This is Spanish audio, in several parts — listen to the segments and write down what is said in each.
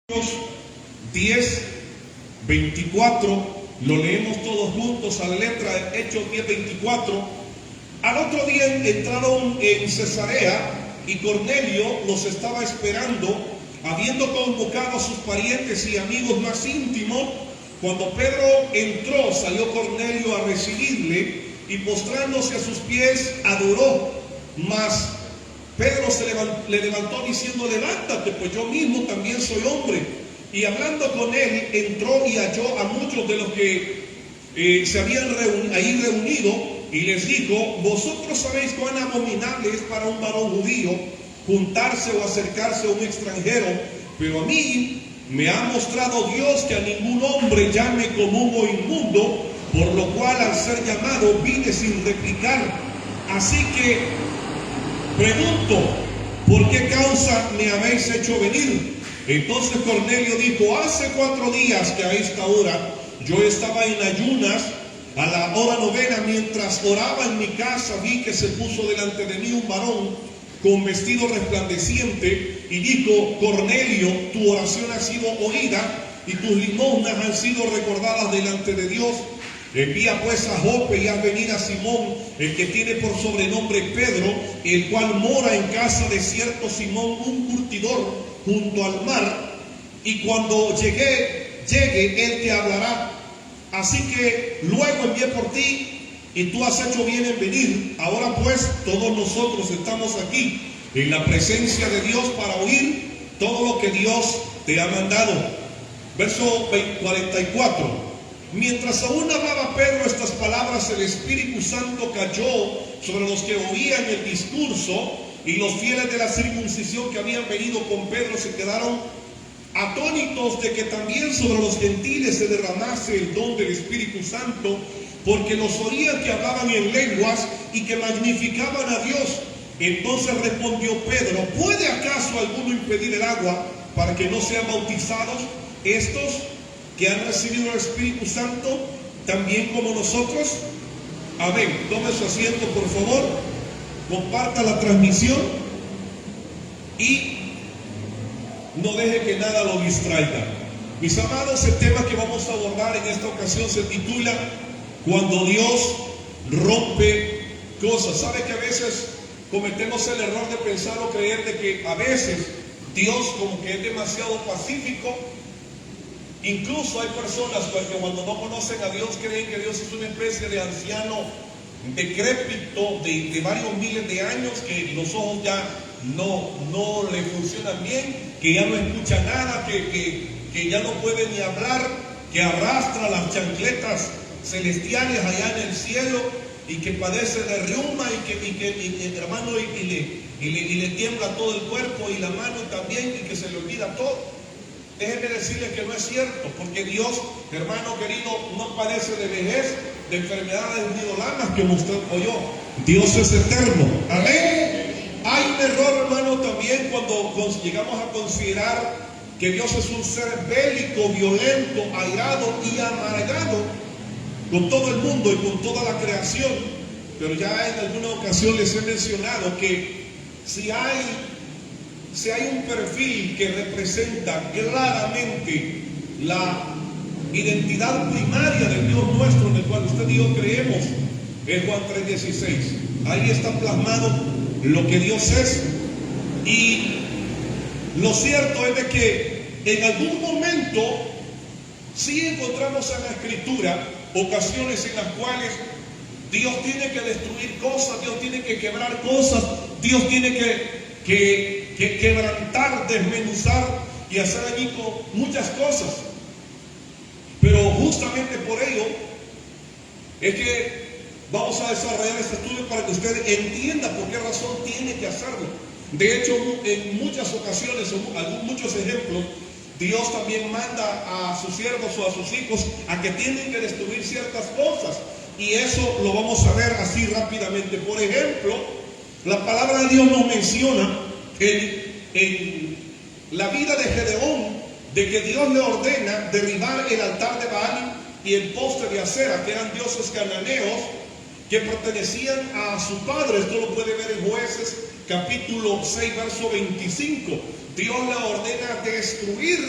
10, 24, lo leemos todos juntos a la letra. Hechos 10, 24. Al otro día entraron en Cesarea y Cornelio los estaba esperando, habiendo convocado a sus parientes y amigos más íntimos. Cuando Pedro entró, salió Cornelio a recibirle y postrándose a sus pies adoró. Mas Pedro le levantó diciendo: levántate, pues yo mismo también soy hombre. Y hablando con él, entró y halló a muchos de los que se habían ahí reunido, y les dijo: vosotros sabéis cuán abominable es para un varón judío juntarse o acercarse a un extranjero, pero a mí me ha mostrado Dios que a ningún hombre llame común o inmundo, por lo cual al ser llamado vine sin replicar. Así que pregunto, ¿por qué causa me habéis hecho venir? Entonces Cornelio dijo: hace 4 días que a esta hora yo estaba en ayunas, a la hora 9, mientras oraba en mi casa, vi que se puso delante de mí un varón con vestido resplandeciente, y dijo: Cornelio, tu oración ha sido oída, y tus limosnas han sido recordadas delante de Dios. Envía pues a Jope y haz venir a Simón, el que tiene por sobrenombre Pedro, el cual mora en casa de cierto Simón, un curtidor, junto al mar, y cuando llegue, él te hablará. Así que luego envié por ti, y tú has hecho bien en venir. Ahora pues todos nosotros estamos aquí en la presencia de Dios para oír todo lo que Dios te ha mandado. Verso 44. Mientras aún hablaba Pedro estas palabras, el Espíritu Santo cayó sobre los que oían el discurso, y los fieles de la circuncisión que habían venido con Pedro se quedaron atónitos de que también sobre los gentiles se derramase el don del Espíritu Santo, porque los oían que hablaban en lenguas y que magnificaban a Dios. Entonces respondió Pedro: ¿puede acaso alguno impedir el agua para que no sean bautizados estos que han recibido el Espíritu Santo también como nosotros? Amén. Tome su asiento, por favor. Comparta la transmisión y no deje que nada lo distraiga. Mis amados, el tema que vamos a abordar en esta ocasión se titula: cuando Dios rompe cosas. ¿Sabe que a veces cometemos el error de pensar o creer de que a veces Dios como que es demasiado pacífico? Incluso hay personas que cuando no conocen a Dios creen que Dios es una especie de anciano decrépito de varios miles de años, que los ojos ya no le funcionan bien, que ya no escucha nada, que ya no puede ni hablar, que arrastra las chancletas celestiales allá en el cielo, y que padece de reuma, hermano, y le tiembla todo el cuerpo y la mano también, y que se le olvida todo. Déjenme decirles que no es cierto, porque Dios, hermano querido, no padece de vejez, de enfermedades ni dolanas como usted o yo. Dios es eterno. Amén. Hay un error, hermano, también cuando llegamos a considerar que Dios es un ser bélico, violento, airado y amargado con todo el mundo y con toda la creación. Pero ya en alguna ocasión les he mencionado que si hay un perfil que representa claramente la identidad primaria del Dios nuestro, en el cual usted y yo creemos, es Juan 3:16. Ahí está plasmado lo que Dios es. Y lo cierto es de que en algún momento sí encontramos en la Escritura ocasiones en las cuales Dios tiene que destruir cosas, Dios tiene que quebrar cosas, Dios tiene que quebrantar, desmenuzar y hacer allí muchas cosas. Pero justamente por ello es que vamos a desarrollar este estudio para que usted entienda por qué razón tiene que hacerlo. De hecho, en muchas ocasiones, muchos ejemplos, Dios también manda a sus siervos o a sus hijos a que tienen que destruir ciertas cosas, y eso lo vamos a ver así rápidamente. Por ejemplo, la palabra de Dios nos menciona en la vida de Gedeón, de que Dios le ordena derribar el altar de Baal y el poste de Acera, que eran dioses cananeos que pertenecían a su padre. Esto lo puede ver en Jueces capítulo 6, verso 25. Dios le ordena destruir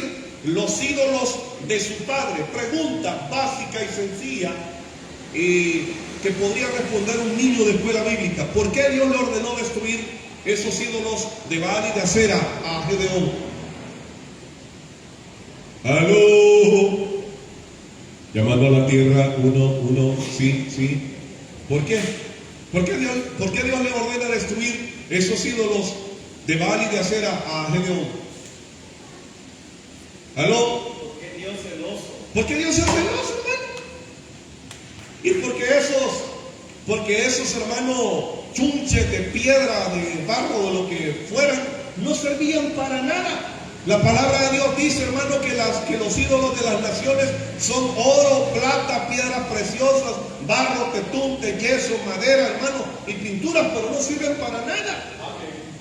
los ídolos de su padre. Pregunta básica y sencilla que podría responder un niño de escuela bíblica. ¿Por qué Dios le ordenó destruir esos ídolos de Baal y de Acera a Gedeón? ¡Aló! Llamando a la tierra, uno, sí. ¿Por qué? ¿Por qué Dios le ordena destruir esos ídolos de Baal y de Acera a Gedeón? ¿Aló? Porque Dios es celoso. ¿Por qué Dios es celoso, hermano? Y porque esos hermanos chunches de piedra, de barro, de lo que fueran, no servían para nada. La palabra de Dios dice, hermano, que los ídolos de las naciones son oro, plata, piedras preciosas, barro, tetunte, yeso, madera, hermano, y pinturas, pero no sirven para nada.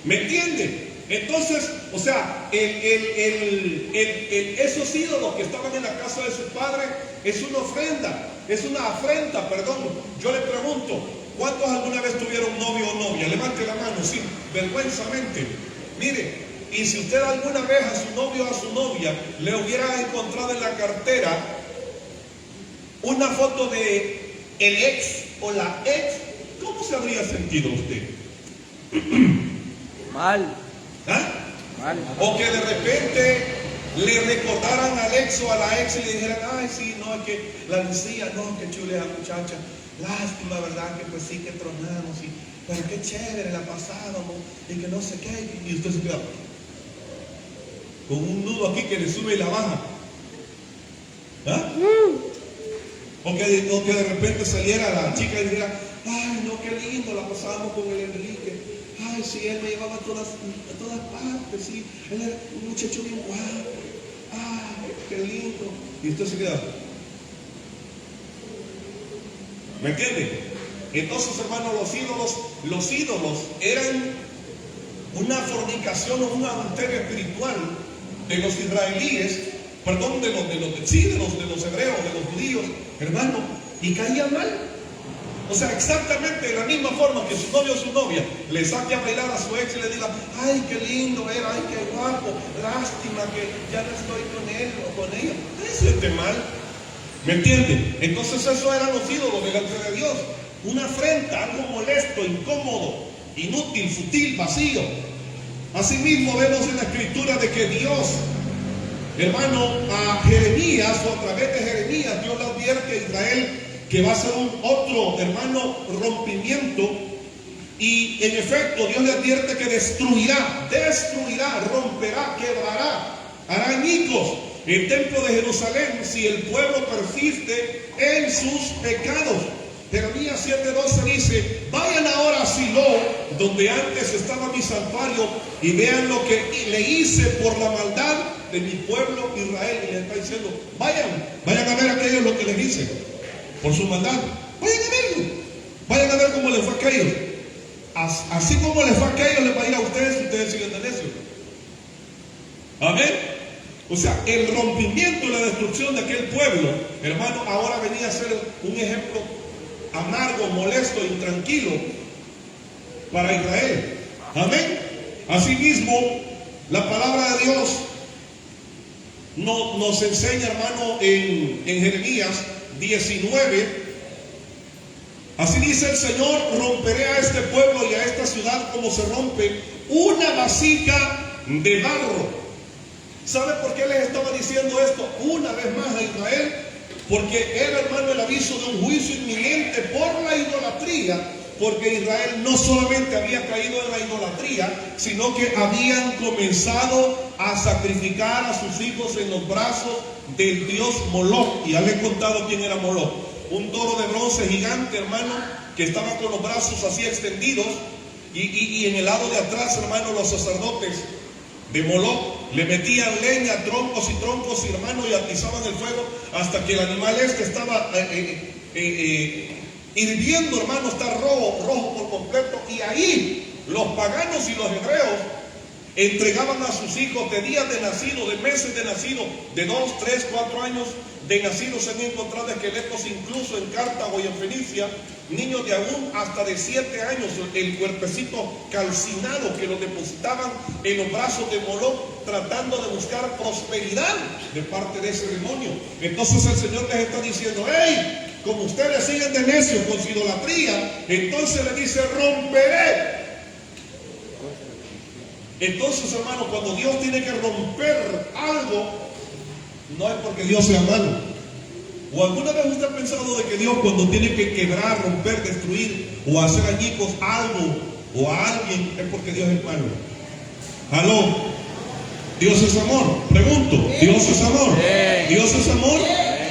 ¿Me entiende? Entonces, o sea, esos ídolos que estaban en la casa de su padre es una ofrenda, es una afrenta, perdón. Yo le pregunto, ¿cuántos alguna vez tuvieron novio o novia? Levante la mano, sin vergüenzamente. Mire, y si usted alguna vez a su novio o a su novia le hubiera encontrado en la cartera una foto de el ex o la ex, ¿cómo se habría sentido usted? Mal. ¿Ah? Mal. O que de repente le recordaran al ex o a la ex y le dijeran, ay sí, no, es que la Lucía, no, que chula esa muchacha, lástima, ¿verdad? Que pues sí, que tronamos, pero qué chévere la pasábamos, y que no sé qué, y usted se queda con un nudo aquí que le sube y la baja. ¿Ah? O que de repente saliera la chica y dijera, ay no, qué lindo la pasábamos con el Enrique. Ay, sí, él me llevaba a todas partes, sí. Él era un muchacho bien guapo. Ay, qué lindo. Y usted se queda. ¿Me entiende? Entonces, hermanos, los ídolos eran una fornicación o un adulterio espiritual de los israelíes, perdón, de los hebreos, de los judíos, hermano, y caía mal. O sea, exactamente de la misma forma que su novio o su novia le saque a bailar a su ex y le diga, ay, qué lindo era, ay, qué guapo, lástima que ya no estoy con él o con ella. Se siente mal. ¿Me entiende? Entonces eso eran los ídolos delante de Dios. Una afrenta, algo molesto, incómodo, inútil, fútil, vacío. Asimismo vemos en la escritura de que Dios, hermano, a Jeremías o a través de Jeremías, Dios le advierte a Israel que va a ser otro, hermano, rompimiento. Y en efecto Dios le advierte que destruirá, romperá, quebrará, hará añicos el templo de Jerusalén si el pueblo persiste en sus pecados. Jeremías 7:12 dice, vayan ahora a Silo, donde antes estaba mi santuario, y vean lo que le hice por la maldad de mi pueblo Israel. Y le está diciendo, vayan a ver aquello lo que les hice por su maldad. Vayan a verlo. Vayan a ver cómo les fue a aquellos. Así como les fue a aquellos, les va a ir a ustedes si ustedes siguen de necios. Amén. O sea, el rompimiento y la destrucción de aquel pueblo, hermano, ahora venía a ser un ejemplo amargo, molesto, intranquilo para Israel. Amén. Asimismo, la palabra de Dios nos enseña, hermano, en Jeremías 19, así dice el Señor, romperé a este pueblo y a esta ciudad como se rompe una vasija de barro. ¿Sabe por qué les estaba diciendo esto una vez más a Israel? Porque era, hermano, el aviso de un juicio inminente por la idolatría, porque Israel no solamente había caído en la idolatría, sino que habían comenzado a sacrificar a sus hijos en los brazos del dios Moloch. Y ya le he contado quién era Moloch, un toro de bronce gigante, hermano, que estaba con los brazos así extendidos, y en el lado de atrás, hermano, los sacerdotes de Moloch le metían leña, troncos y troncos, y hermano, y atizaban el fuego hasta que el animal estaba hirviendo, hermano, está rojo por completo. Y ahí los paganos y los hebreos entregaban a sus hijos de días de nacido, de meses de nacido, de 2, 3, 4 años de nacido. Se han encontrado esqueletos incluso en Cartago y en Fenicia, niños de aún hasta de 7 años, el cuerpecito calcinado que lo depositaban en los brazos de Moloch, tratando de buscar prosperidad de parte de ese demonio. Entonces el Señor les está diciendo: hey, como ustedes siguen de necios con su idolatría, entonces le dice: romperé. Entonces, hermano, cuando Dios tiene que romper algo, no es porque Dios sea malo. ¿O alguna vez usted ha pensado de que Dios, cuando tiene que quebrar, romper, destruir o hacer añicos algo o a alguien, es porque Dios es malo? ¿Aló? ¿Dios es amor? Pregunto, ¿Dios es amor? ¿Dios es amor?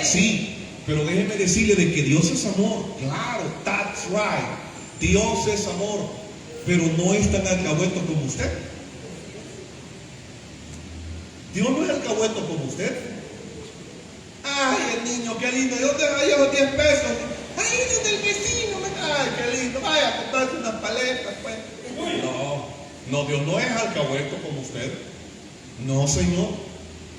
Sí, pero déjeme decirle de que Dios es amor. Claro, that's right. Dios es amor, pero no es tan alcahueto como usted. Dios no es alcahueto como usted. Ay, el niño, qué lindo. ¿De dónde va los 10 pesos? Ay, del vecino. Ay, qué lindo. Vaya a comprarse unas paletas, pues. No, Dios no es alcahueto como usted. No, Señor.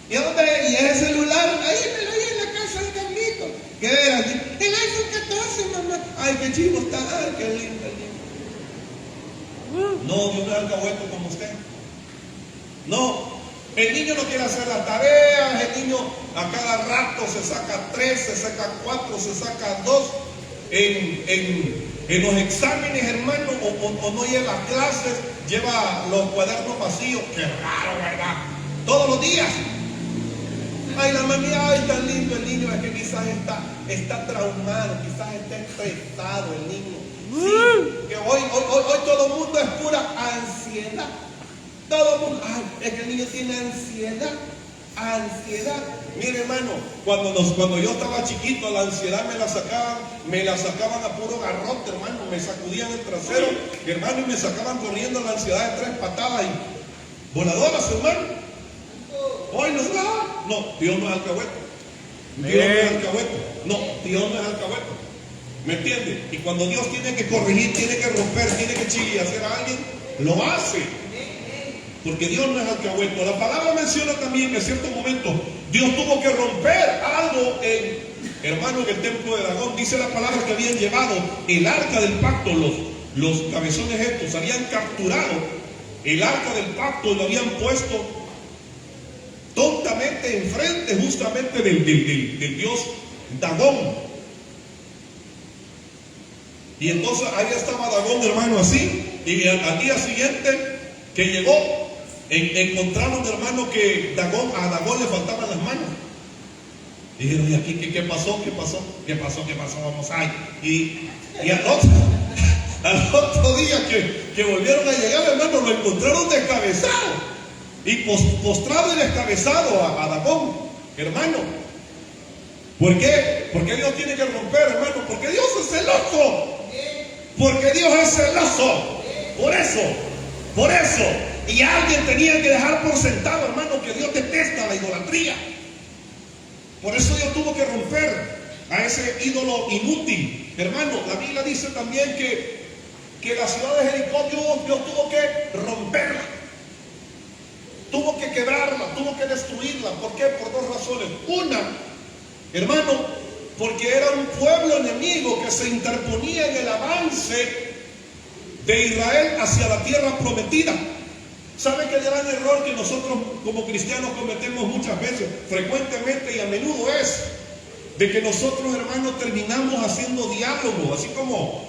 ¿Y dónde? ¿Y ese celular? Ahí me lo vi en la casa de Carlito. ¿Qué era? El iPhone 14, mamá. Ay, qué chivo está. Ay, qué lindo, lindo. No, Dios no es alcahueto como usted. No. El niño no quiere hacer las tareas, el niño a cada rato se saca 3, se saca 4, se saca 2 en los exámenes, hermano, o no lleva clases, lleva los cuadernos vacíos. Qué raro, ¿verdad? Todos los días. Ay, la mami, ay, tan lindo el niño. Es que quizás está traumado, quizás está estresado el niño. Sí, que hoy todo el mundo es pura ansiedad. Todo el mundo, ay, es que el niño tiene ansiedad. Mire, hermano, cuando yo estaba chiquito, la ansiedad me la sacaban a puro garrote, hermano. Me sacudían el trasero, hermano, y me sacaban corriendo la ansiedad de 3 patadas y voladoras, hermano. Hoy no, Dios no es alcahueto. Dios no es alcahueto. No, Dios no es alcahueto. ¿Me entiende? Y cuando Dios tiene que corregir, tiene que romper, tiene que chillar, hacer a alguien, lo hace. Porque Dios no es alcahueto. La palabra menciona también que en cierto momento Dios tuvo que romper algo en el templo de Dagón. Dice la palabra que habían llevado el arca del pacto, los cabezones estos, habían capturado el arca del pacto y lo habían puesto tontamente enfrente justamente del dios Dagón. Y entonces ahí estaba Dagón, hermano, así. Y al día siguiente que llegó, encontraron, hermano, que a Dagón le faltaban las manos. Dijeron: ¿y aquí qué pasó? Vamos ahí. Y al otro día que volvieron a llegar, hermano, lo encontraron descabezado. Y postrado y descabezado a Dagón, hermano. ¿Por qué? Porque Dios tiene que romper, hermano. Porque Dios es celoso. Porque Dios es celoso. Por eso. Y alguien tenía que dejar por sentado, hermano, que Dios detesta la idolatría. Por eso Dios tuvo que romper a ese ídolo inútil. Hermano, la Biblia dice también que la ciudad de Jericó Dios tuvo que romperla. Tuvo que quebrarla, tuvo que destruirla. ¿Por qué? Por 2 razones. Una, hermano, porque era un pueblo enemigo que se interponía en el avance de Israel hacia la tierra prometida. ¿Sabe qué gran error que nosotros como cristianos cometemos muchas veces, frecuentemente y a menudo es de que nosotros, hermanos, terminamos haciendo diálogo, así como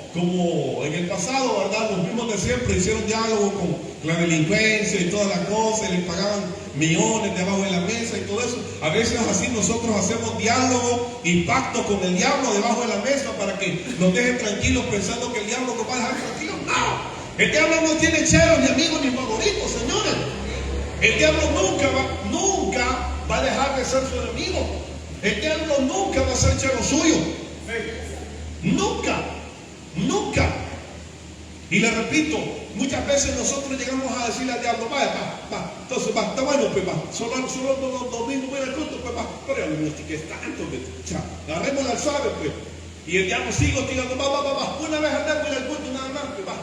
en el pasado, ¿verdad? Los mismos de siempre hicieron diálogo con la delincuencia y toda la cosa, y les pagaban millones debajo de la mesa y todo eso. A veces así nosotros hacemos diálogo y pacto con el diablo debajo de la mesa para que nos dejen tranquilos pensando que el diablo nos va a dejar tranquilos. ¡No! El diablo no tiene cheros, ni amigos, ni favoritos, señores. El diablo nunca va a dejar de ser su enemigo. El diablo nunca va a ser chero suyo. Nunca. Y le repito, muchas veces nosotros llegamos a decirle al diablo: va, entonces va, está bueno, pues va, solo los domingos voy al culto, pues va, pero ya no es tanto, pues, agarremos al suave, pues. Y el diablo sigue tirando: va, una vez al mes voy al culto, nada más, pues va,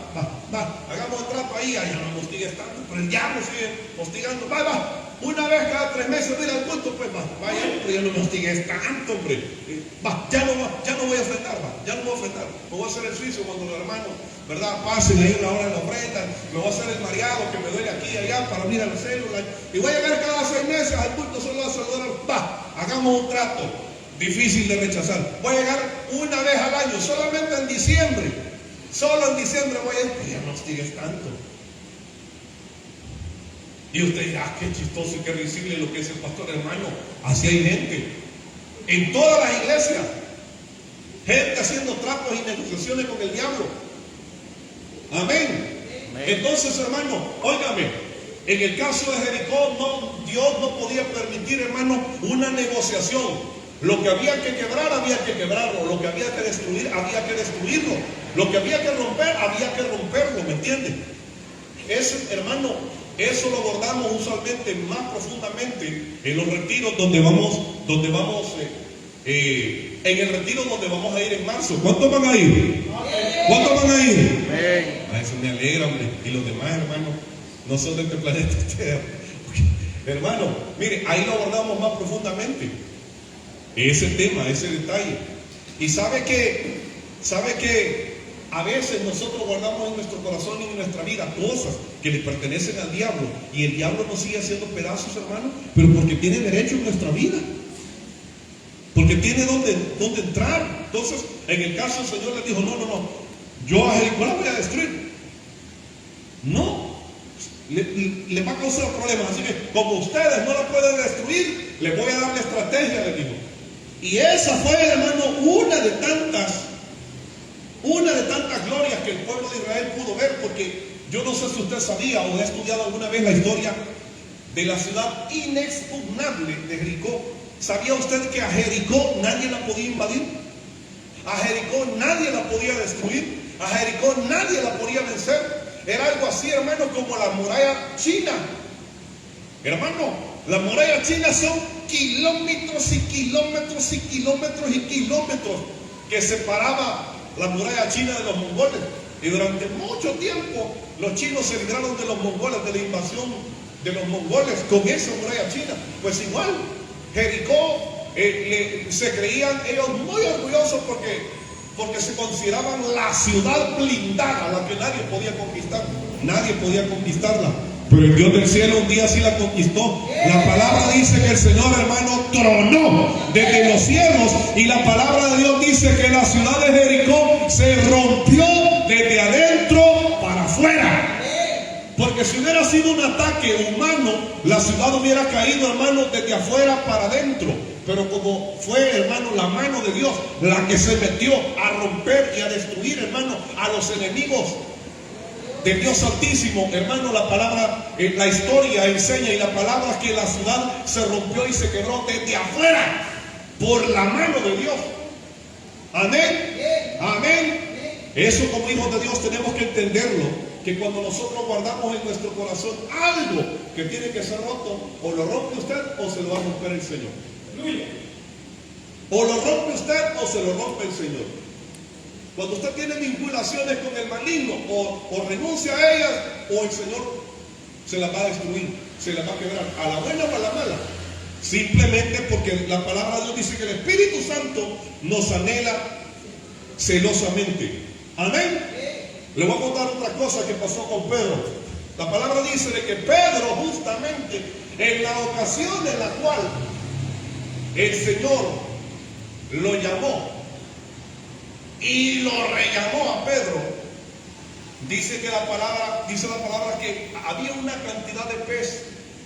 hagamos el trato ahí. ahí, ya no me hostigues tanto, pero el diablo sigue hostigando. Va, una vez cada 3 meses, mira el culto, pues vaya, pero ya no me hostigues tanto, hombre. Ya no voy a ofrendar, ya no voy a ofrendar. Me voy a hacer el suizo cuando los hermanos, ¿verdad? Pasen ahí una hora de la ofrenda. Me voy a hacer el mareado que me duele aquí y allá para mirar el celular. Y voy a llegar cada 6 meses al culto solo a saludar. Hagamos un trato difícil de rechazar. Voy a llegar una vez al año, solamente en diciembre. Solo en diciembre voy a ir. Ya no hostigues tanto. Y usted dirá, qué chistoso y qué risible lo que es el pastor, hermano. Así hay gente. En todas las iglesias. Gente haciendo tratos y negociaciones con el diablo. Amén. Entonces, hermano, óigame. En el caso de Jericó, Dios no podía permitir, hermano, una negociación. Lo que había que quebrar, había que quebrarlo. Lo que había que destruir, había que destruirlo. Lo que había que romper, había que romperlo. ¿Me entienden? Eso, hermano, eso lo abordamos usualmente más profundamente en los retiros donde vamos en el retiro donde vamos a ir en marzo. ¿Cuántos van a ir? ¿Cuántos van a ir? A eso me alegra, hombre. Y los demás, hermanos, no son de este planeta Tierra. Hermano, mire, ahí lo abordamos más profundamente. Ese tema, ese detalle. Y sabe que a veces nosotros guardamos en nuestro corazón y en nuestra vida cosas que le pertenecen al diablo. Y el diablo nos sigue haciendo pedazos, hermano, pero porque tiene derecho en nuestra vida. Porque tiene donde entrar. Entonces, en el caso el Señor le dijo, no, yo a Jericó la voy a destruir. No, le va a causar problemas. Así que como ustedes no la pueden destruir, le voy a dar la estrategia, le dijo. Y esa fue, hermano, una de tantas glorias que el pueblo de Israel pudo ver, porque yo no sé si usted sabía o ha estudiado alguna vez la historia de la ciudad inexpugnable de Jericó. ¿Sabía usted que a Jericó nadie la podía invadir? A Jericó nadie la podía destruir. A Jericó nadie la podía vencer. Era algo así, hermano, como la muralla china. Hermano, la muralla china son kilómetros y kilómetros y kilómetros y kilómetros que separaba la muralla china de los mongoles. Y durante mucho tiempo los chinos se libraron de los mongoles, de la invasión de los mongoles con esa muralla china. Pues igual, Jericó se creían ellos muy orgullosos porque se consideraban la ciudad blindada, la que nadie podía conquistar. Nadie podía conquistarla. Pero el Dios del cielo un día sí la conquistó. La palabra dice que el Señor, hermano, tronó desde los cielos. Y la palabra de Dios dice que la ciudad de Jericó se rompió desde adentro para afuera. Porque si hubiera sido un ataque humano, la ciudad hubiera caído, hermano, desde afuera para adentro. Pero como fue, hermano, la mano de Dios la que se metió a romper y a destruir, hermano, a los enemigos de Dios Altísimo, hermano, la palabra, la historia enseña y la palabra es que la ciudad se rompió y se quebró desde afuera por la mano de Dios. Amén. Amén. Eso como hijos de Dios tenemos que entenderlo, que cuando nosotros guardamos en nuestro corazón algo que tiene que ser roto, o lo rompe usted o se lo va a romper el Señor. O lo rompe usted o se lo rompe el Señor. Cuando usted tiene vinculaciones con el maligno, o renuncia a ellas, o el Señor se las va a destruir, se las va a quebrar, a la buena o a la mala. Simplemente porque la palabra de Dios dice que el Espíritu Santo nos anhela celosamente. Amén. Le voy a contar otra cosa que pasó con Pedro. La palabra dice de que Pedro, justamente en la ocasión en la cual el Señor lo llamó y lo rellamó a Pedro, dice la palabra que había una cantidad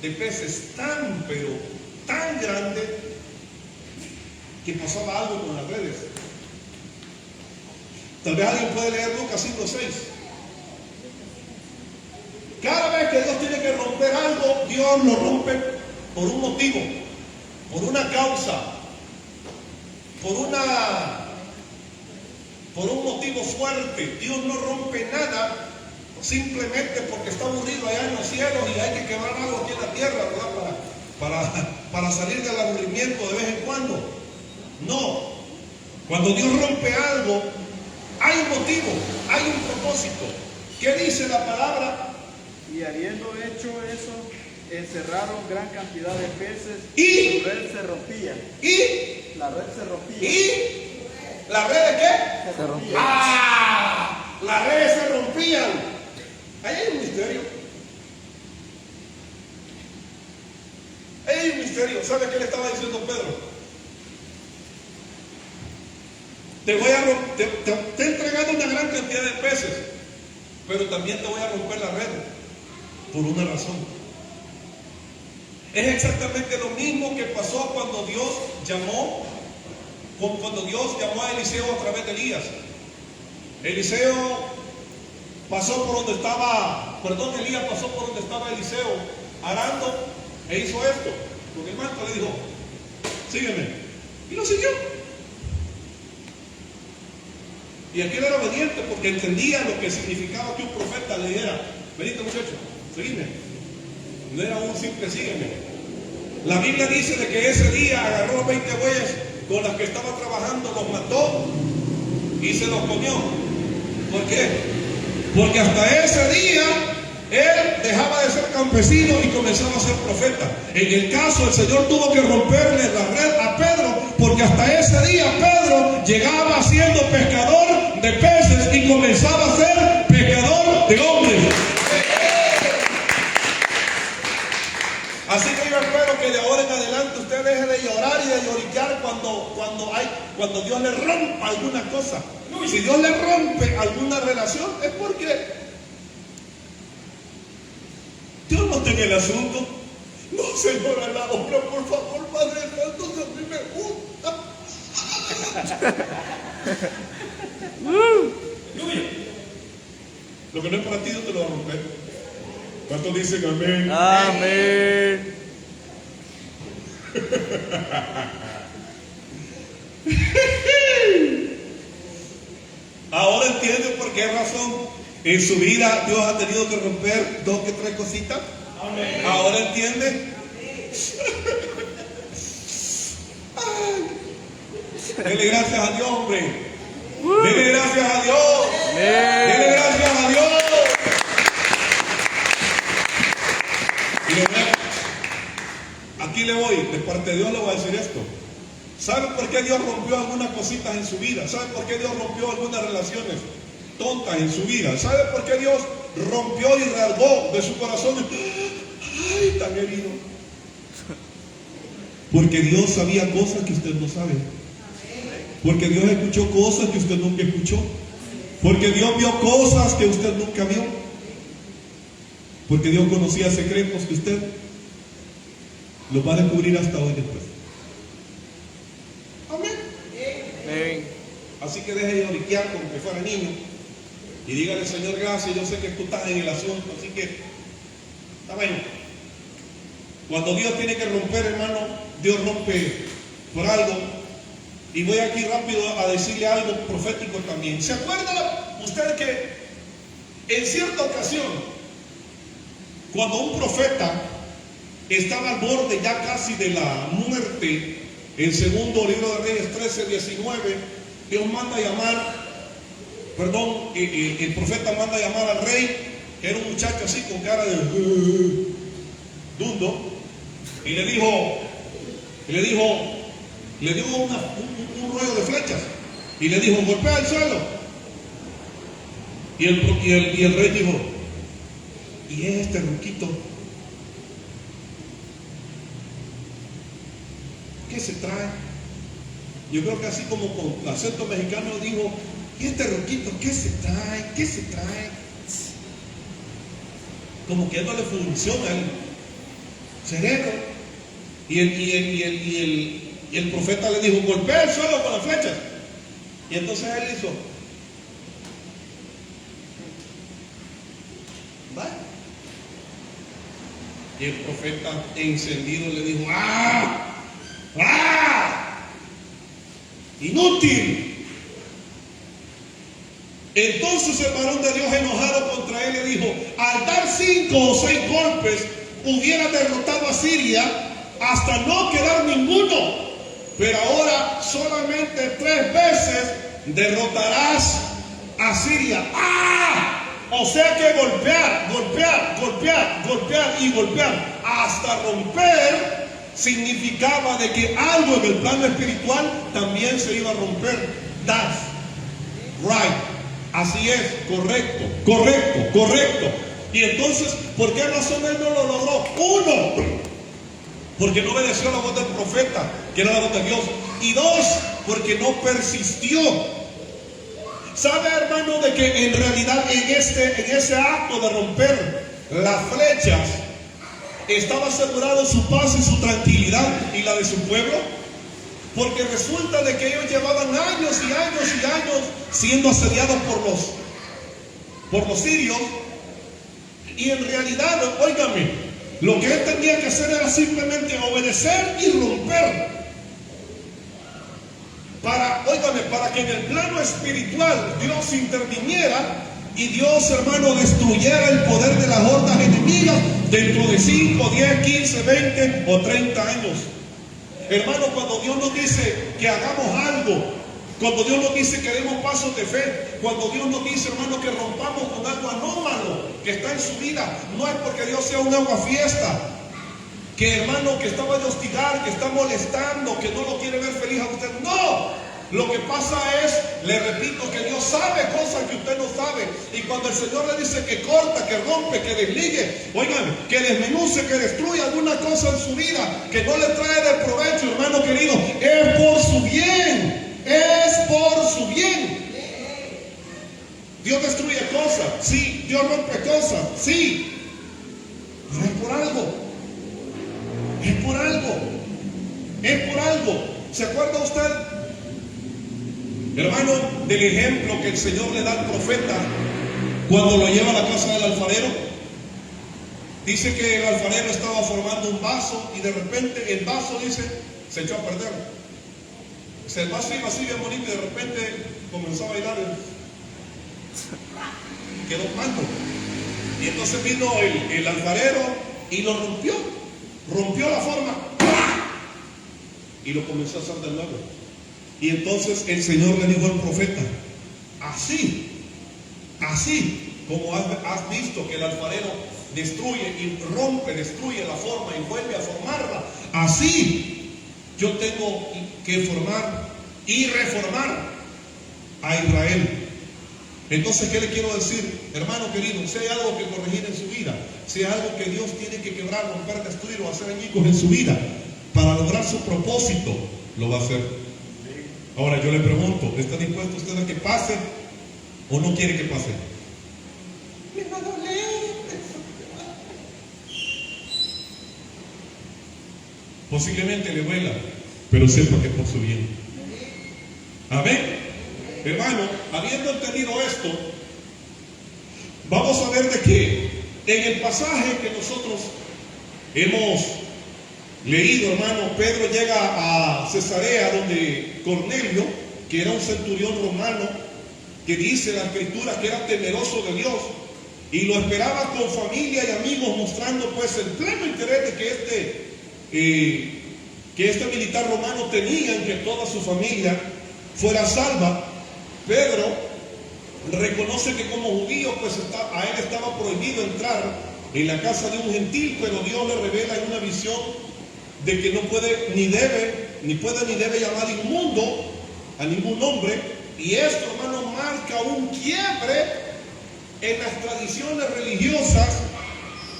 de peces tan, pero tan grande que pasaba algo con las redes. Tal vez alguien puede leer Lucas 5:6. Cada vez que Dios tiene que romper algo, Dios lo rompe por un motivo, por una causa, por un motivo fuerte. Dios no rompe nada simplemente porque está aburrido allá en los cielos y hay que quebrar algo aquí en la tierra, ¿verdad? Para salir del aburrimiento de vez en cuando. No. Cuando Dios rompe algo, hay un motivo, hay un propósito. ¿Qué dice la palabra? Y habiendo hecho eso, encerraron gran cantidad de peces y su red se rompía. Y La red se rompía. ¿Y la red de qué? Se rompía. ¡Ah! Las redes se rompían. Ahí hay un misterio. Ahí hay un misterio. ¿Sabe qué le estaba diciendo Pedro? Te he entregado una gran cantidad de peces, pero también te voy a romper la red por una razón. Es exactamente lo mismo que pasó cuando Dios llamó a Eliseo a través de Elías. Elías pasó por donde estaba Eliseo arando e hizo esto. Con el manto le dijo, sígueme. Y lo siguió. Y aquel era obediente porque entendía lo que significaba que un profeta le dijera, venite muchacho, seguime. No era un simple sígueme. La Biblia dice de que ese día agarró 20 bueyes con las que estaba trabajando, los mató y se los comió. ¿Por qué? Porque hasta ese día él dejaba de ser campesino y comenzaba a ser profeta. En el caso, el Señor tuvo que romperle la red a Pedro, porque hasta ese día Pedro llegaba siendo pescador de peces y comenzaba a ser pescador de hombres. Así que yo espero que de ahora en adelante usted deje de llorar y de lloriquear cuando Dios le rompa alguna cosa. Si Dios le rompe alguna relación es porque Dios no está en el asunto. No, Señor, a la obra, por favor, Padre Santo, que a mí me gusta. Lo que no es para ti, Dios te lo va a romper. ¿Cuántos dicen amén? Amén. Ahora entiende por qué razón en su vida Dios ha tenido que romper 2 que 3 cositas. Amén. Ahora entiende. Dele gracias a Dios, hombre. Dele gracias a Dios. Dele gracias a Dios. Y aquí le voy, de parte de Dios le voy a decir esto. ¿Sabe por qué Dios rompió algunas cositas en su vida? ¿Sabe por qué Dios rompió algunas relaciones tontas en su vida? ¿Sabe por qué Dios rompió y rasgó de su corazón? ¡Ay, tan herido! Porque Dios sabía cosas que usted no sabe. Porque Dios escuchó cosas que usted nunca escuchó. Porque Dios vio cosas que usted nunca vio. Porque Dios conocía secretos que usted los va a descubrir hasta hoy después. Amén. Amén. Así que deje de lloriquear como que fuera niño y dígale, Señor, gracias, yo sé que tú estás en el asunto, así que está bueno. Cuando Dios tiene que romper, hermano, Dios rompe por algo. Y voy aquí rápido a decirle algo profético también. ¿Se acuerda usted que en cierta ocasión, cuando un profeta estaba al borde ya casi de la muerte, en segundo libro de Reyes 13:19, Dios manda a llamar, el profeta manda a llamar al rey, que era un muchacho así con cara de dundo, y le dio un rollo de flechas, y le dijo, golpea el suelo. Y el rey dijo, ¿y este ruquito qué se trae? Yo creo que así como con acento mexicano dijo, ¿y este ruquito qué se trae? ¿Qué se trae? Como que no le funciona el cerebro. Y el profeta le dijo, golpea el suelo con las flechas. Y entonces él hizo, ¿vale? Y el profeta encendido le dijo, ¡ah! Inútil. Entonces el varón de Dios, enojado contra él, le dijo, al dar 5 o 6 golpes hubiera derrotado a Siria hasta no quedar ninguno, pero ahora solamente 3 veces derrotarás a Siria. ¡Ah! O sea que golpear, golpear, golpear, golpear y golpear hasta romper significaba de que algo en el plano espiritual también se iba a romper. That's right. Así es, correcto, correcto, correcto. Y entonces, ¿por qué razón él no lo logró? Uno, porque no obedeció la voz del profeta, que era la voz de Dios. Y dos, porque no persistió. ¿Sabe, hermano, de que en realidad en ese acto de romper las flechas estaba asegurado su paz y su tranquilidad y la de su pueblo? Porque resulta de que ellos llevaban años y años y años siendo asediados por los sirios. Y en realidad, óigame, lo que él tenía que hacer era simplemente obedecer y romper. Para que en el plano espiritual Dios interviniera y Dios, hermano, destruyera el poder de las hordas enemigas dentro de 5, 10, 15, 20 o 30 años. Hermano, cuando Dios nos dice que hagamos algo, cuando Dios nos dice que demos pasos de fe, cuando Dios nos dice, hermano, que rompamos con algo anómalo que está en su vida, no es porque Dios sea un aguafiesta, que hermano, que está a hostigar, que está molestando, que no lo quiere ver feliz a usted. No, lo que pasa es, le repito, que Dios sabe cosas que usted no sabe. Y cuando el Señor le dice que corta, que rompe, que desligue, oigan, que desmenuce, que destruya alguna cosa en su vida, que no le trae de provecho, hermano querido, es por su bien, es por su bien. Dios destruye cosas, sí. Dios rompe cosas, sí. Pero es por algo. Es por algo. Es por algo. ¿Se acuerda usted, hermano, del ejemplo que el Señor le da al profeta cuando lo lleva a la casa del alfarero? Dice que el alfarero estaba formando un vaso y de repente el vaso, dice, se echó a perder. O sea, el vaso iba así bien bonito y de repente comenzó a bailar y quedó manco. Y entonces vino el alfarero y lo rompió. Rompió la forma y lo comenzó a hacer de nuevo. Y entonces el Señor le dijo al profeta: así como has visto que el alfarero destruye y rompe, destruye la forma y vuelve a formarla, así yo tengo que formar y reformar a Israel. Entonces, ¿qué le quiero decir? Hermano querido, si hay algo que corregir en su vida, si hay algo que Dios tiene que quebrar, romper, destruir o hacer añicos en su vida, para lograr su propósito, lo va a hacer. Ahora yo le pregunto, ¿está dispuesto usted a que pase o no quiere que pase? Me va a doler. Posiblemente le duela, pero sepa que es por su bien. Amén. Hermano, habiendo entendido esto, vamos a ver de que en el pasaje que nosotros hemos leído, hermano, Pedro llega a Cesarea, donde Cornelio, que era un centurión romano, que dice la escritura que era temeroso de Dios, y lo esperaba con familia y amigos, mostrando pues el pleno interés de que este militar romano tenía en que toda su familia fuera salva. Pedro reconoce que como judío, pues a él estaba prohibido entrar en la casa de un gentil, pero Dios le revela en una visión de que no puede ni debe llamar inmundo a ningún hombre. Y esto, hermano, marca un quiebre en las tradiciones religiosas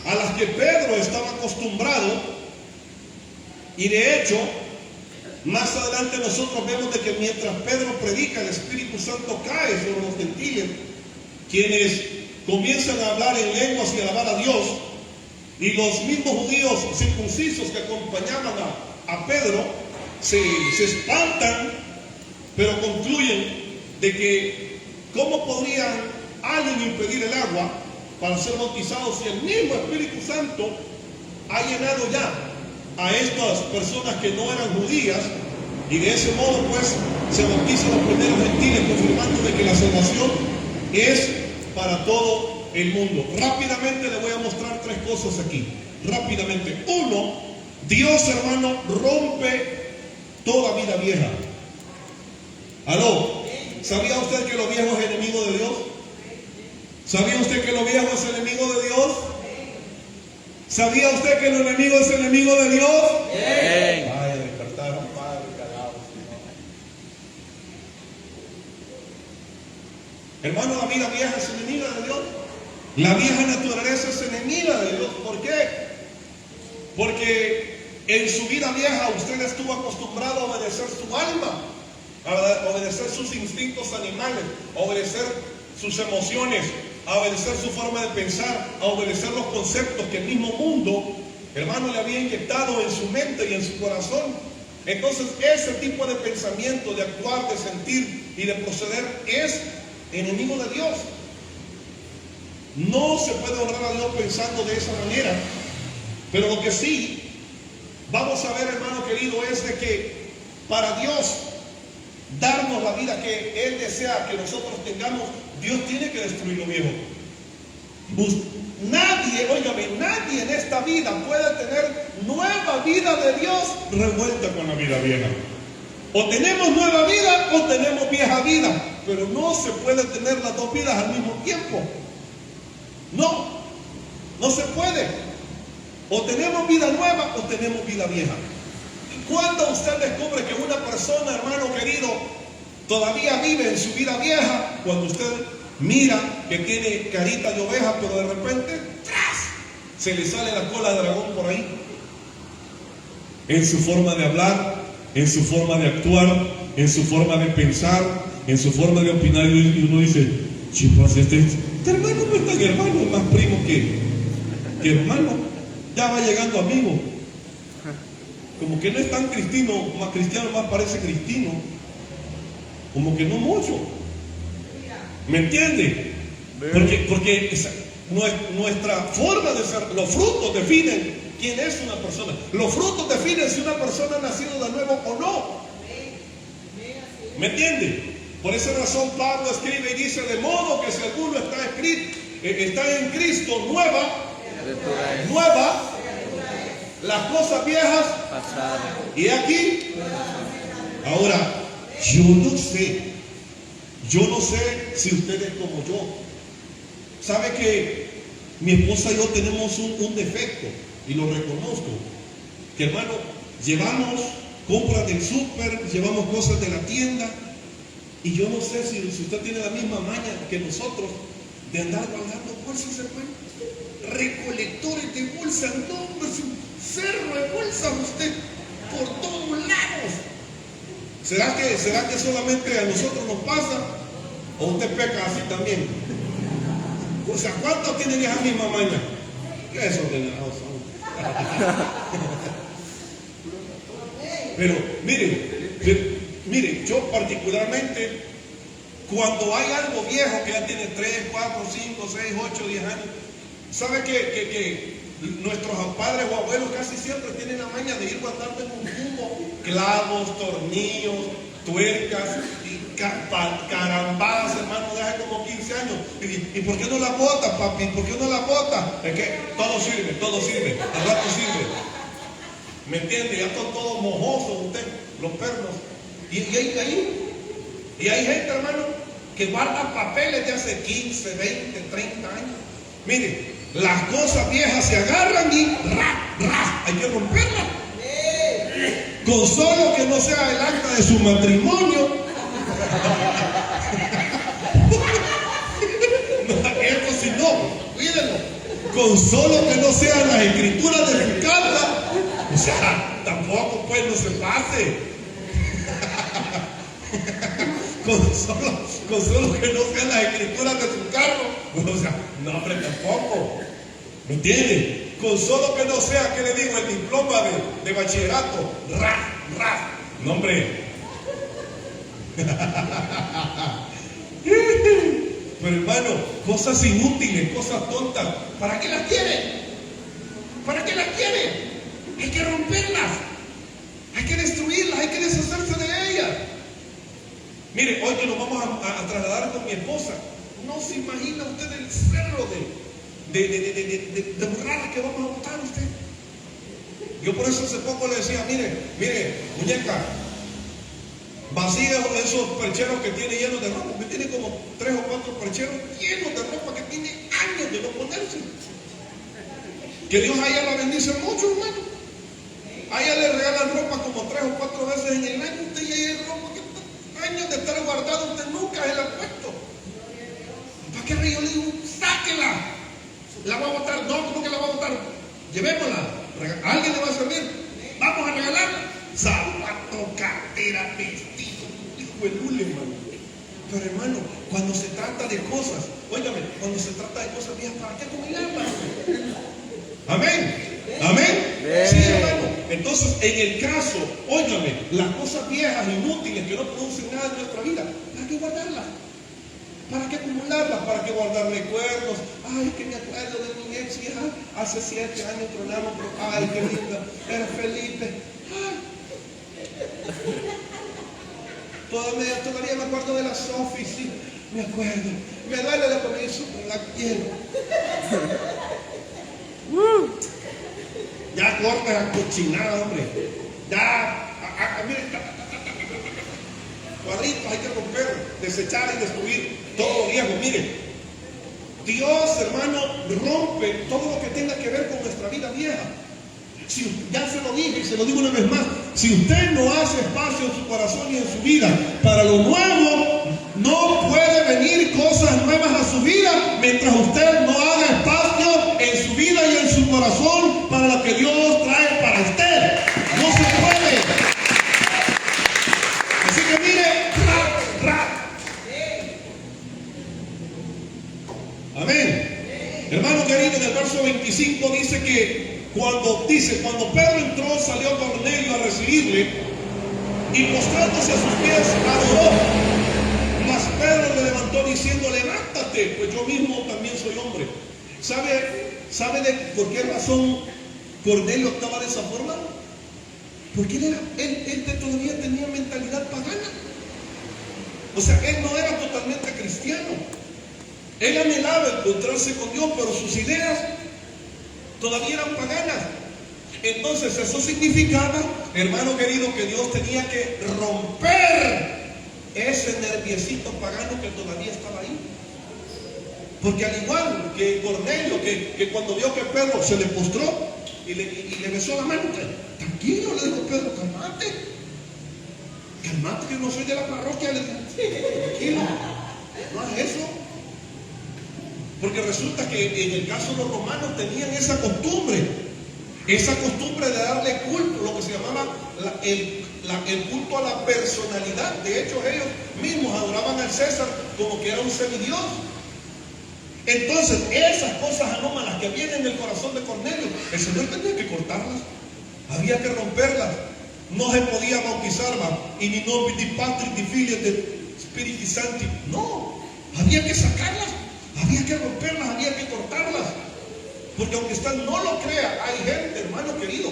a las que Pedro estaba acostumbrado. Y de hecho, más adelante nosotros vemos de que mientras Pedro predica, el Espíritu Santo cae sobre los gentiles, quienes comienzan a hablar en lenguas y a alabar a Dios. Y los mismos judíos circuncisos que acompañaban a Pedro se espantan, pero concluyen de que ¿cómo podría alguien impedir el agua para ser bautizado si el mismo Espíritu Santo ha llenado ya a estas personas que no eran judías? Y de ese modo pues se bautizan los primeros gentiles, confirmando de que la salvación es para todo el mundo. Rápidamente le voy a mostrar tres cosas aquí, rápidamente. Uno, Dios, hermano, rompe toda vida vieja. ¿Aló? ¿Sabía usted que lo viejo es enemigo de Dios? ¿Sabía usted que lo viejo es enemigo de Dios? ¿Sabía usted que lo enemigo es enemigo de Dios? Vaya, despertaron, Padre, calados. Hermano, la vida vieja es enemiga de Dios. La vieja naturaleza es enemiga de Dios. ¿Por qué? Porque en su vida vieja usted estuvo acostumbrado a obedecer su alma, a obedecer sus instintos animales, a obedecer sus emociones, a obedecer su forma de pensar, a obedecer los conceptos que el mismo mundo, hermano, le había inyectado en su mente y en su corazón. Entonces ese tipo de pensamiento, de actuar, de sentir y de proceder es enemigo de Dios. No se puede honrar a Dios pensando de esa manera. Pero lo que sí vamos a ver, hermano querido, es de que para Dios darnos la vida que Él desea que nosotros tengamos, Dios tiene que destruir lo viejo. Nadie, óigame, nadie en esta vida puede tener nueva vida de Dios revuelta con la vida vieja. O tenemos nueva vida o tenemos vieja vida, pero no se puede tener las dos vidas al mismo tiempo. No se puede. O tenemos vida nueva o tenemos vida vieja. Y cuando usted descubre que una persona, hermano querido, todavía vive en su vida vieja, cuando usted mira que tiene carita de oveja, pero de repente ¡tras!, se le sale la cola de dragón por ahí. En su forma de hablar, en su forma de actuar, en su forma de pensar, en su forma de opinar, y uno dice, chicos, este hermano no es tan hermano, es más primo que hermano. Ya va llegando amigo. Como que no es tan cristiano, más parece cristino. Como que no mucho. ¿Me entiende? Porque nuestra forma de ser, los frutos definen quién es una persona. Los frutos definen si una persona ha nacido de nuevo o no. ¿Me entiende? Por esa razón Pablo escribe y dice, de modo que si alguno está en Cristo, nueva, las cosas viejas pasaron. Y aquí, ahora, yo no sé si usted es como yo. Sabe que mi esposa y yo tenemos un defecto, y lo reconozco, que hermano, llevamos compras del súper, llevamos cosas de la tienda, y yo no sé si usted tiene la misma maña que nosotros de andar guardando bolsas, hermano. Recolectores de bolsas, no, es un cerro de bolsas usted por todos lados. ¿Será que solamente a nosotros nos pasa? ¿O usted peca así también? O sea, ¿cuántos tienen esa misma maña? ¿Qué es ordenados son? Pero mire, yo particularmente, cuando hay algo viejo que ya tiene 3, 4, 5, 6, 8, 10 años, ¿sabe que nuestros padres o abuelos casi siempre tienen la maña de ir guardando en un cubo clavos, tornillos, tuercas y carambadas, hermano, de hace como 15 años? ¿Y por qué no la botas, papi? ¿Por qué no la botas? Es que todo sirve, al rato sirve. ¿Me entiende? Ya están todos mojosos usted, los perros. Y hay gente, hermano, que guarda papeles de hace 15, 20, 30 años. Mire, las cosas viejas se agarran y hay que romperlas. Con solo que no sea el acta de su matrimonio. Esto si no, cuídenlo. Con solo que no sean las escrituras de su carta. O sea, tampoco pues no se pase. Con solo que no sean las escrituras de su carro. O sea, no, hombre, tampoco. ¿Me entiende? Con solo que no sea, ¿qué le digo? El diploma de bachillerato. No, hombre. Pero hermano, cosas inútiles, cosas tontas, ¿para qué las quiere? ¿Para qué las quiere? Hay que romperlas, hay que destruirlas, hay que deshacerse de ellas. Mire, hoy que nos vamos a trasladar con mi esposa, no se imagina usted el cerro de burradas que vamos a botar usted. Yo por eso hace poco le decía, mire, muñeca, Vacía esos percheros que tiene llenos de ropa, que tiene como 3 o 4 percheros llenos de ropa que tiene años de no ponerse. Que Dios a ella la bendice mucho, hermano. A ella le regalan ropa como 3 o 4 veces en el año. Usted ya hay ropa que está años de estar guardada, usted nunca se la ha puesto. ¿Para qué yo le digo? Sáquela. ¿La va a botar? No, ¿cómo que la va a botar? Llevémosla. ¿A alguien le va a servir? Vamos a regalarla. Zapato, cartera, vestido, hijo de lule, hermano. Pero hermano, cuando se trata de cosas, óigame, cuando se trata de cosas viejas, ¿para qué acumularlas? Amén. Amén. Sí, hermano. Entonces, en el caso, óigame, las cosas viejas, inútiles, que no producen nada en nuestra vida, ¿para qué guardarlas? ¿Para qué acumularlas? ¿Para qué guardar recuerdos? Ay, que me acuerdo de mi ex hija, hace 7 años tronamos, pero ay, qué linda, era Felipe. Ay. Todavía me acuerdo de la Sophie, sí, me acuerdo. Me duele la comida, la quiero. Ya corta la cochinada, hombre. Ya, mire, cuadritos hay que romper, desechar y destruir todo lo viejo. Mire, Dios, hermano, rompe todo lo que tenga que ver con nuestra vida vieja. Si, ya se lo dije y se lo digo una vez más, si usted no hace espacio en su corazón y en su vida para lo nuevo, no puede venir cosas nuevas a su vida mientras usted no haga espacio en su vida y en su corazón para lo que Dios trae para usted. No se puede. Así que mire, amén. Hermano querido, en el verso 25 dice que cuando Pedro entró, salió Cornelio a recibirle y postrándose a sus pies adoró. Mas Pedro le levantó diciendo: levántate, pues yo mismo también soy hombre. ¿Sabe por qué razón Cornelio actuaba de esa forma? Porque él todavía tenía mentalidad pagana. O sea, él no era totalmente cristiano. Él anhelaba encontrarse con Dios, pero sus ideas todavía eran paganas. Entonces eso significaba, hermano querido, que Dios tenía que romper ese nerviecito pagano que todavía estaba ahí. Porque al igual que Cornelio, que cuando vio que Pedro se le postró y le besó la mano, tranquilo, le dijo Pedro, calmate, que no soy de la parroquia, le dijo, tranquilo, no es eso. Porque resulta que en el caso de los romanos tenían esa costumbre de darle culto, lo que se llamaba el culto a la personalidad. De hecho, ellos mismos adoraban al César como que era un semidios. Entonces, esas cosas anómalas que vienen en el corazón de Cornelio, el Señor tenía que cortarlas, había que romperlas. No se podía bautizarlas, y ni nombre di Patri, di Filio, di Spiriti Santi. No, había que sacarlas. Había que romperlas, había que cortarlas. Porque aunque usted no lo crea, hay gente, hermano querido,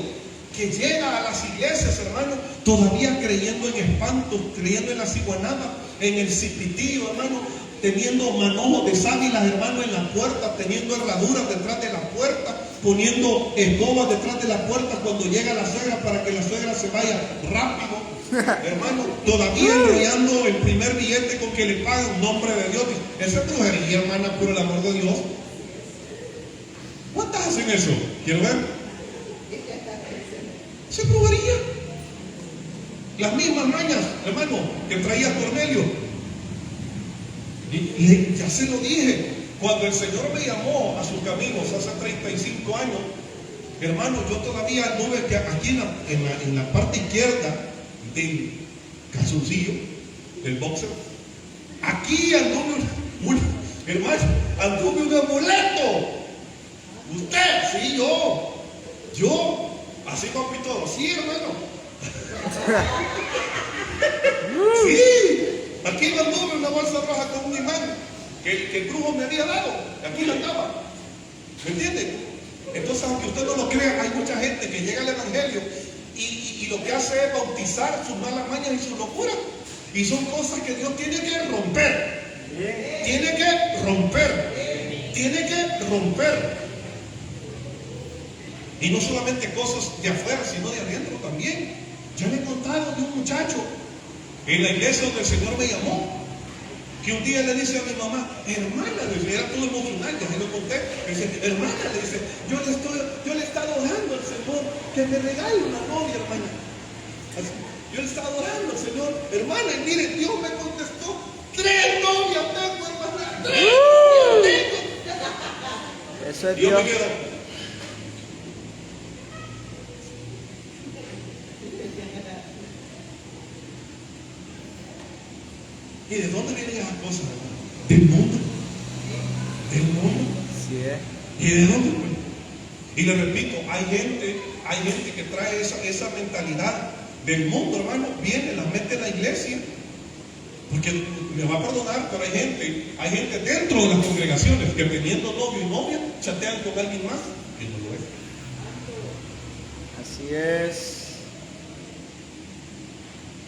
que llega a las iglesias, hermano, todavía creyendo en espantos, creyendo en la ciguanaba, en el cipitío, hermano, teniendo manojos de sábilas, hermano, en la puerta, teniendo herraduras detrás de la puerta, poniendo escobas detrás de la puerta cuando llega la suegra para que la suegra se vaya rápido. Hermano, todavía enrollando el primer billete con que le pagan en nombre de Dios. Esa es brujería, hermana, por el amor de Dios. ¿Cuántas hacen eso? ¿Quiero ver? Esa es brujería. Las mismas mañas, hermano, que traía Cornelio. Y ya se lo dije, cuando el Señor me llamó a sus caminos hace 35 años, hermano, yo todavía anduve aquí en la parte izquierda del calzoncillo, del boxer. Aquí anduve un amuleto. Usted, sí, yo, así papito, sí, hermano. Sí, aquí anduve una bolsa roja con un imán que el brujo me había dado. Aquí la andaba. ¿Me entiende? Entonces, aunque usted no lo crea, hay mucha gente que llega al evangelio y lo que hace es bautizar sus malas mañas y sus locuras. Y son cosas que Dios tiene que romper. Tiene que romper. Tiene que romper. Y no solamente cosas de afuera, sino de adentro también. Yo le he contado de un muchacho en la iglesia donde el Señor me llamó, que un día le dice a mi mamá, hermana, le dice, era todo emocional, ya se lo conté, le dice, hermana, le dice, yo le he estado orando al Señor que me regale una novia, hermana. Así, yo le estaba orando al Señor, hermana, y mire, Dios me contestó, 3 novias tengo, hermana, 3 novias tengo. Eso es Y yo Dios. me quedo. ¿Y de dónde vienen esas cosas, hermano? Del mundo. Del mundo. Sí es. ¿Y de dónde? Y le repito, hay gente que trae esa mentalidad del mundo, hermano, viene, la mete en la iglesia. Porque me va a perdonar, pero hay gente dentro de las congregaciones que teniendo novio y novia chatean con alguien más que no lo es. Así es.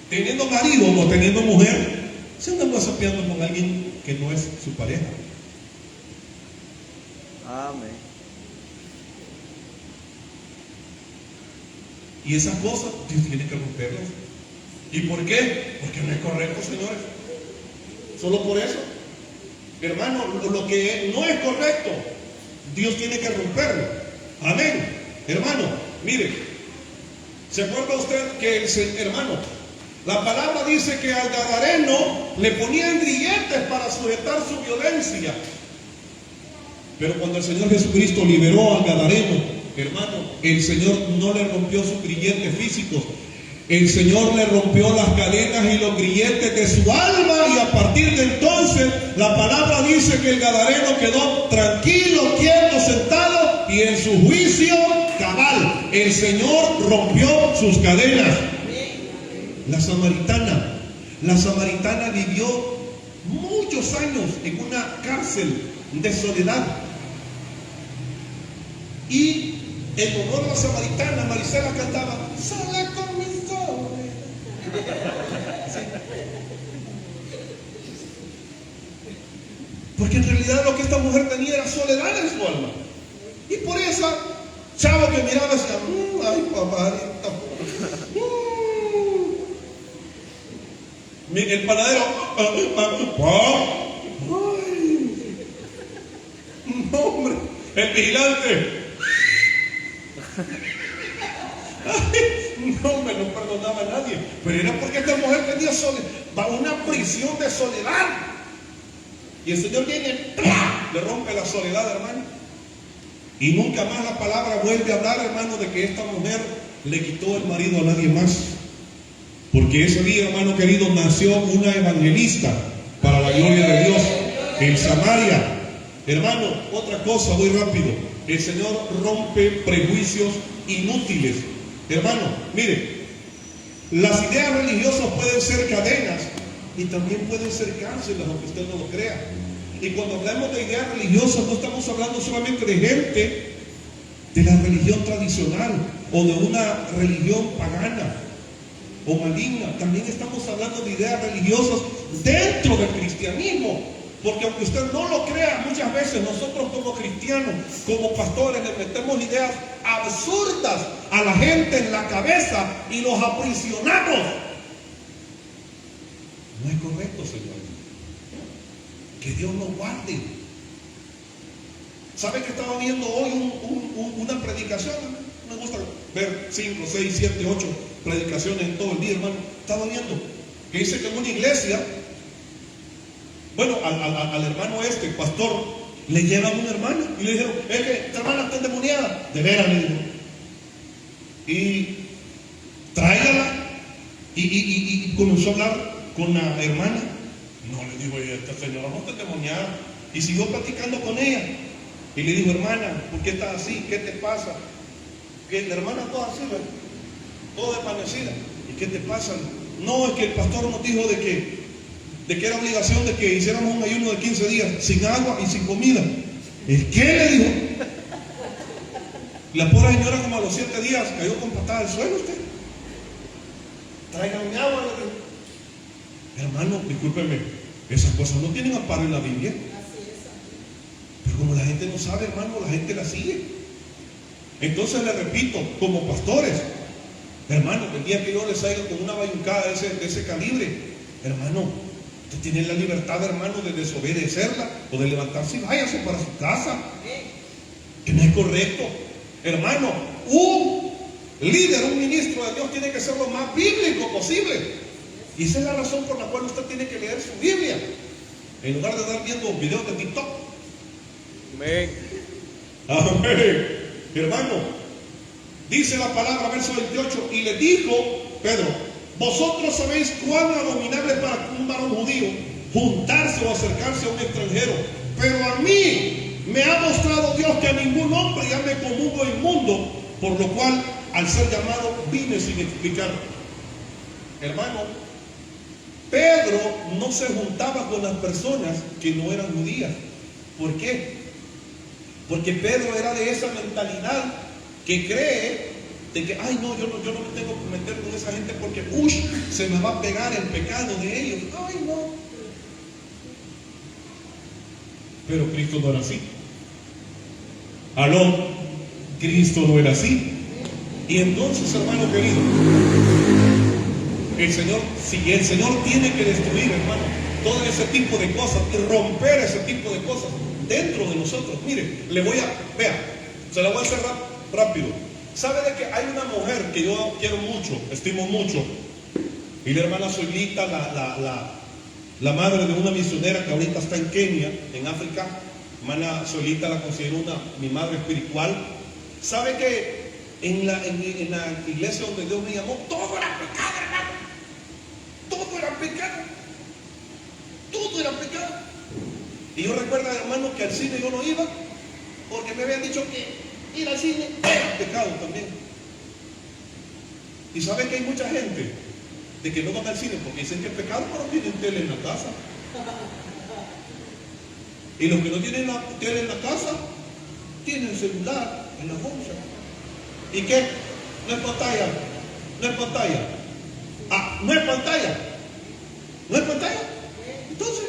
Teniendo marido o teniendo mujer, se andan whatsappeando con alguien que no es su pareja. Amén. Y esas cosas Dios tiene que romperlas. ¿Y por qué? Porque no es correcto, señores. Solo por eso. Hermano, lo que no es correcto, Dios tiene que romperlo. Amén. Hermano, mire, ¿se acuerda usted que hermano, la palabra dice que al gadareno le ponían grilletes para sujetar su violencia? Pero cuando el Señor Jesucristo liberó al gadareno, hermano, el Señor no le rompió sus grilletes físicos. El Señor le rompió las cadenas y los grilletes de su alma, y a partir de entonces la palabra dice que el gadareno quedó tranquilo, quieto, sentado y en su juicio cabal. El Señor rompió sus cadenas. La samaritana vivió muchos años en una cárcel de soledad. Y en honor a la samaritana, Marisela cantaba, sola con mi soledad. ¿Sí? Porque en realidad lo que esta mujer tenía era soledad en su alma. Y por eso, chavo que miraba decía, ay papadita. El panadero, no, hombre, el vigilante. No me lo perdonaba a nadie, pero era porque esta mujer tenía una prisión de soledad. Y el Señor viene, ¡plá!, le rompe la soledad, hermano. Y nunca más la palabra vuelve a hablar, hermano, de que esta mujer le quitó el marido a nadie más. Porque ese día, hermano querido, nació una evangelista para la gloria de Dios en Samaria. Hermano, otra cosa muy rápido. El Señor rompe prejuicios inútiles. Hermano, mire, las ideas religiosas pueden ser cadenas y también pueden ser cárceles, aunque usted no lo crea. Y cuando hablamos de ideas religiosas, no estamos hablando solamente de gente de la religión tradicional o de una religión pagana o maligna. También estamos hablando de ideas religiosas dentro del cristianismo. Porque aunque usted no lo crea, muchas veces nosotros como cristianos, como pastores, le metemos ideas absurdas a la gente en la cabeza y los aprisionamos. No es correcto, Señor. Que Dios nos guarde. ¿Sabe que estaba viendo hoy una predicación? Me gusta ver 5, 6, 7, 8 predicaciones en todo el día, hermano. Estaba viendo que dice que en una iglesia, bueno, al hermano pastor, le llevan una hermana y le dijeron, es que esta hermana está endemoniada. De veras, le dijo. Y tráigala. Y comenzó a hablar con la hermana. No, le dijo, esta señora no está endemoniada. Y siguió platicando con ella. Y le dijo, hermana, ¿por qué estás así? ¿Qué te pasa? Que la hermana toda así, toda desvanecida. ¿Y qué te pasa? No, es que el pastor nos dijo de que era obligación de que hiciéramos un ayuno de 15 días sin agua y sin comida. ¿El qué? Le dijo. La pobre señora, como a los 7 días, cayó con patada al suelo. Usted tráigame agua, le dijo. Hermano, discúlpeme, esas cosas no tienen amparo en la Biblia. Pero como la gente no sabe, hermano, la gente la sigue. Entonces le repito, como pastores, Hermano, el día que yo les salga con una bayuncada de ese calibre, hermano, usted tiene la libertad, hermano, de desobedecerla o de levantarse y váyase para su casa. Que no es correcto. Hermano, un líder, un ministro de Dios tiene que ser lo más bíblico posible. Y esa es la razón por la cual usted tiene que leer su Biblia, en lugar de estar viendo videos de TikTok. Amén. Amén. Hermano, dice la palabra, verso 28, y le dijo Pedro: vosotros sabéis cuán abominable es para un varón judío juntarse o acercarse a un extranjero, pero a mí me ha mostrado Dios que a ningún hombre llame común o inmundo, por lo cual al ser llamado vine sin explicar. Hermano, Pedro no se juntaba con las personas que no eran judías. ¿Por qué? Porque Pedro era de esa mentalidad que cree de que, ay no, yo no me tengo que meter con esa gente porque se me va a pegar el pecado de ellos. Ay no. Pero Cristo no era así. Aló, Cristo no era así. Y entonces, hermano querido, si el Señor tiene que destruir, hermano, todo ese tipo de cosas y romper ese tipo de cosas dentro de nosotros. Mire, se la voy a hacer rápido. ¿Sabe de que hay una mujer que yo quiero mucho, estimo mucho? Y la hermana Solita, la madre de una misionera que ahorita está en Kenia, en África. Hermana Solita la considero mi madre espiritual. ¿Sabe que en la iglesia donde Dios me llamó, todo era pecado, hermano? Todo era pecado. Todo era pecado. Y yo recuerdo, hermano, que al cine yo no iba porque me habían dicho que ir al cine era pecado también. Y sabe que hay mucha gente de que no van al cine porque dicen que es pecado, pero tienen tele en la casa. Y los que no tienen la tele en la casa tienen celular en la bolsa. ¿Y qué? No es pantalla. No es pantalla. Ah, no es pantalla. No es pantalla. Entonces,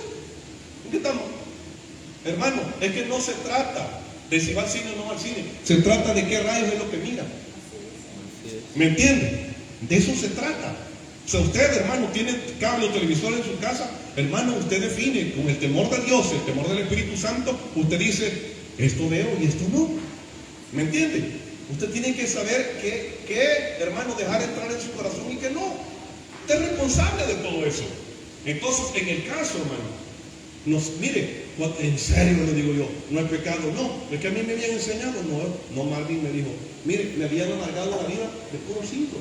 ¿en qué estamos? Hermano, es que no se trata de si va al cine o no va al cine. Se trata de qué rayos es lo que mira. ¿Me entiende? De eso se trata. O sea, usted, hermano, tiene cable o televisor en su casa. Hermano, usted define con el temor de Dios, el temor del Espíritu Santo. Usted dice, esto veo y esto no. ¿Me entiende? Usted tiene que saber qué, hermano, dejar entrar en su corazón y que no. Usted es responsable de todo eso. Entonces, en el caso, hermano, mire, en serio le digo yo, no es pecado, no. Es que a mí me habían enseñado, no, Marvin me dijo, mire, me habían amargado la vida de puros cinco.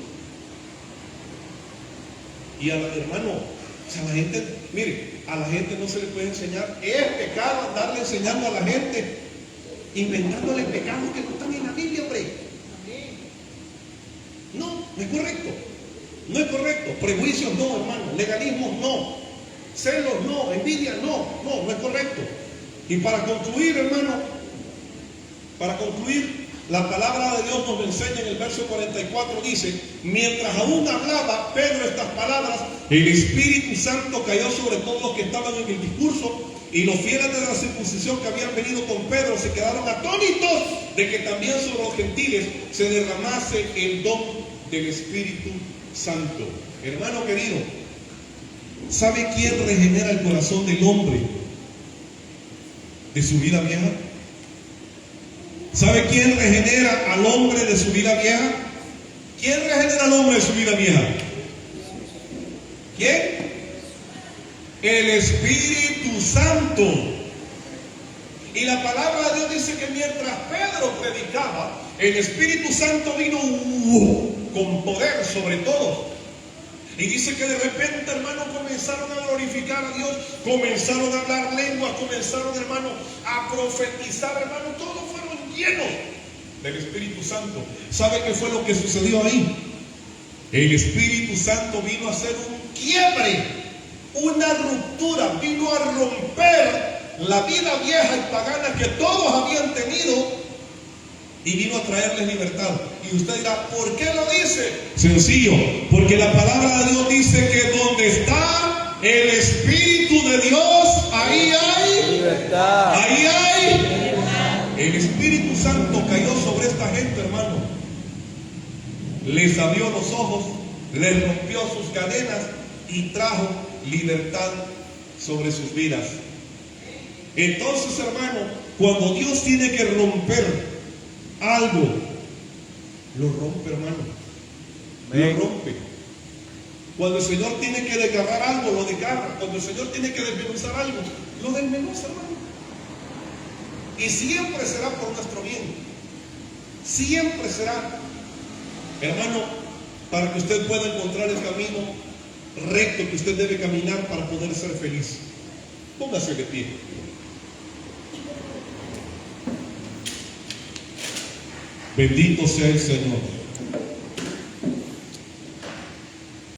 Y hermano, o sea, la gente, mire, a la gente no se le puede enseñar. Es pecado andarle enseñando a la gente, inventándole pecados que no están en la Biblia, hombre. No es correcto. No es correcto. Prejuicios no, hermano. Legalismos no. Celos no. Envidia no. No es correcto. Y para concluir, hermano, la palabra de Dios nos enseña en el verso 44, dice, mientras aún hablaba Pedro estas palabras, el Espíritu Santo cayó sobre todos los que estaban en el discurso, y los fieles de la circuncisión que habían venido con Pedro se quedaron atónitos de que también sobre los gentiles se derramase el don del Espíritu Santo. Hermano querido, ¿sabe quién regenera el corazón del hombre de su vida vieja? ¿Sabe quién regenera al hombre de su vida vieja? ¿Quién regenera al hombre de su vida vieja? ¿Quién? El Espíritu Santo. Y la palabra de Dios dice que mientras Pedro predicaba, el Espíritu Santo vino con poder sobre todos. Y dice que de repente, hermano, comenzaron a glorificar a Dios, comenzaron a hablar lenguas, comenzaron, hermano, a profetizar, hermano, todos fueron llenos del Espíritu Santo. ¿Sabe qué fue lo que sucedió ahí? El Espíritu Santo vino a hacer un quiebre, una ruptura, vino a romper la vida vieja y pagana que todos habían tenido y vino a traerles libertad. Y usted dirá, ¿por qué lo dice? Sencillo, porque la palabra de Dios dice que donde está el Espíritu de Dios, ahí hay libertad. Ahí hay. El Espíritu Santo cayó sobre esta gente, hermano. les abrió los ojos, les rompió sus cadenas y trajo libertad sobre sus vidas. Entonces, hermano, cuando Dios tiene que romper algo, lo rompe, hermano. Lo rompe. Cuando el Señor tiene que desgarrar algo, lo desgarra. Cuando el Señor tiene que desmenuzar algo, lo desmenuza, hermano. Y siempre será por nuestro bien. Siempre será, hermano, para que usted pueda encontrar el camino recto que usted debe caminar para poder ser feliz. Póngase de pie. Bendito sea el Señor.